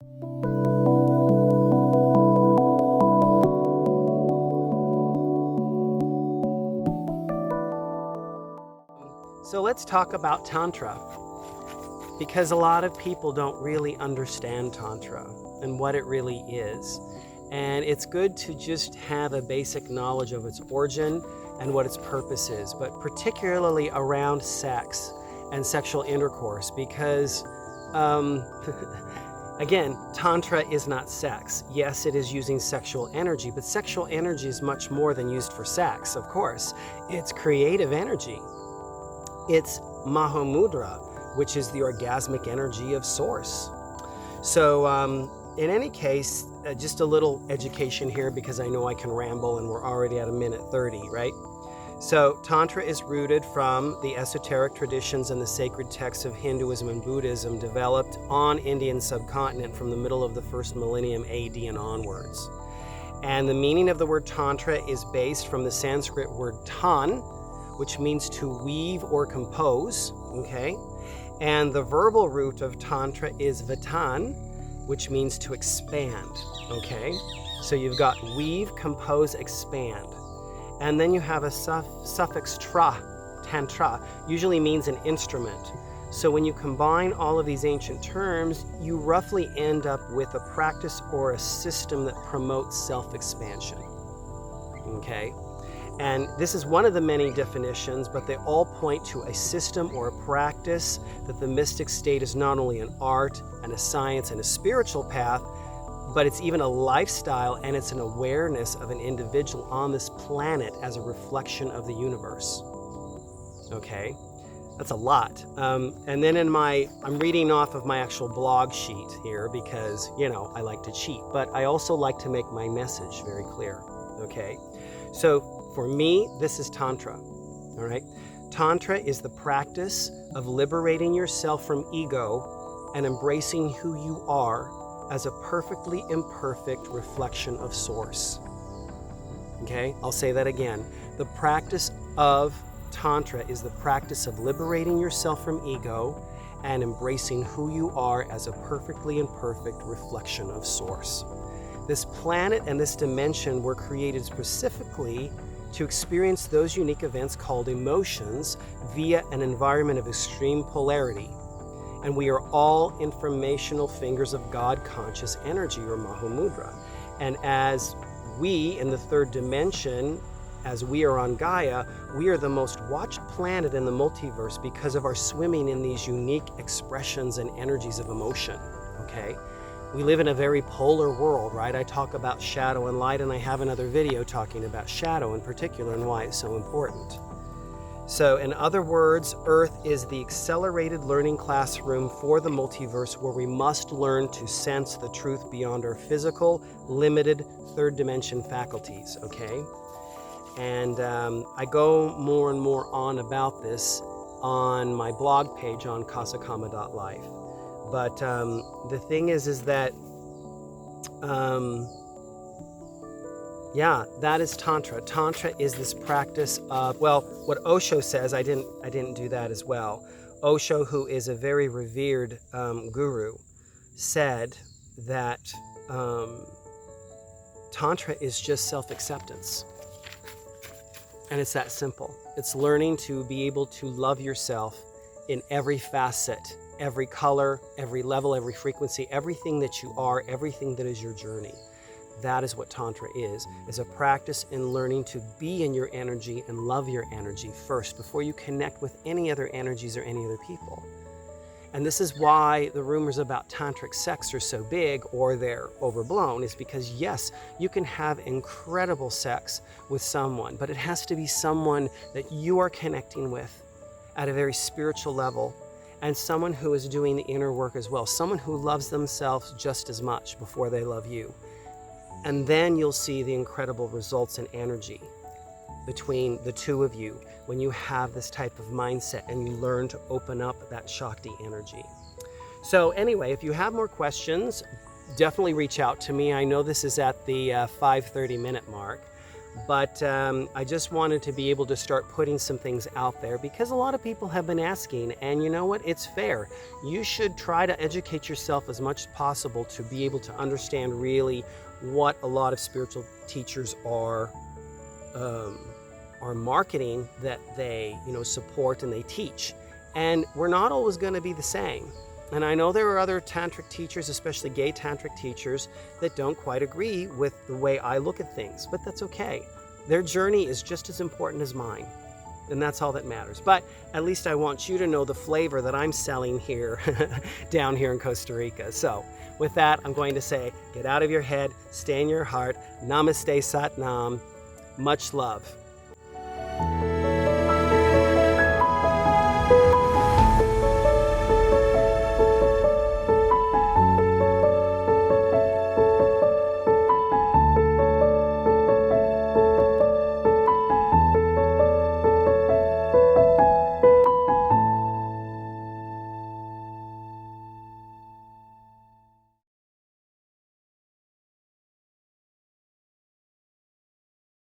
So let's talk about Tantra, because a lot of people don't really understand Tantra and what it really is. And it's good to just have a basic knowledge of its origin and what its purpose is, but particularly around sex and sexual intercourse, because again, Tantra is not sex. Yes, it is using sexual energy, but sexual energy is much more than used for sex, of course. It's creative energy. It's Mahamudra, which is the orgasmic energy of Source. So in any case, just a little education here, because I know I can ramble and we're already at 1:30, right? So Tantra is rooted from the esoteric traditions and the sacred texts of Hinduism and Buddhism developed on Indian subcontinent from the middle of the first millennium AD and onwards. And the meaning of the word Tantra is based from the Sanskrit word tan, which means to weave or compose, okay? And the verbal root of Tantra is vatan, which means to expand, okay? So you've got weave, compose, expand. And then you have a suffix tra, tantra, usually means an instrument. So when you combine all of these ancient terms, you roughly end up with a practice or a system that promotes self-expansion, okay? And this is one of the many definitions, but they all point to a system or a practice that the mystic state is not only an art and a science and a spiritual path, but it's even a lifestyle, and it's an awareness of an individual on this planet as a reflection of the universe. Okay, that's a lot. And then I'm reading off of my actual blog sheet here because, you know, I like to cheat, but I also like to make my message very clear, okay? So for me, this is Tantra, all right? Tantra is the practice of liberating yourself from ego and embracing who you are as a perfectly imperfect reflection of Source. Okay, I'll say that again. The practice of Tantra is the practice of liberating yourself from ego and embracing who you are as a perfectly imperfect reflection of Source. This planet and this dimension were created specifically to experience those unique events called emotions via an environment of extreme polarity. And we are all informational fingers of God conscious energy, or Mahamudra. And as we in the third dimension, as we are on Gaia, we are the most watched planet in the multiverse because of our swimming in these unique expressions and energies of emotion, okay? We live in a very polar world, right? I talk about shadow and light, and I have another video talking about shadow in particular and why it's so important. So in other words, Earth is the accelerated learning classroom for the multiverse, where we must learn to sense the truth beyond our physical, limited third dimension faculties, okay? And I go more and more on about this on my blog page on kasakama.life. But the thing is that, yeah, that is Tantra. Tantra is this practice of, well, what Osho says, I didn't do that as well. Osho, who is a very revered guru, said that Tantra is just self-acceptance. And it's that simple. It's learning to be able to love yourself in every facet, every color, every level, every frequency, everything that you are, everything that is your journey. That is what Tantra is a practice in learning to be in your energy and love your energy first before you connect with any other energies or any other people. And this is why the rumors about tantric sex are so big, or they're overblown, is because yes, you can have incredible sex with someone, but it has to be someone that you are connecting with at a very spiritual level, and someone who is doing the inner work as well, someone who loves themselves just as much before they love you. And then you'll see the incredible results in energy between the two of you when you have this type of mindset and you learn to open up that Shakti energy. So anyway, if you have more questions, definitely reach out to me. I know this is at the 5:30 minute mark. But I just wanted to be able to start putting some things out there because a lot of people have been asking, and you know what? It's fair. You should try to educate yourself as much as possible to be able to understand really what a lot of spiritual teachers are marketing that they, support and they teach. And we're not always going to be the same. And I know there are other tantric teachers, especially gay tantric teachers, that don't quite agree with the way I look at things, but that's okay. Their journey is just as important as mine, and that's all that matters. But at least I want you to know the flavor that I'm selling here, down here in Costa Rica. So with that, I'm going to say, get out of your head, stay in your heart. Namaste, Sat Nam. Much love.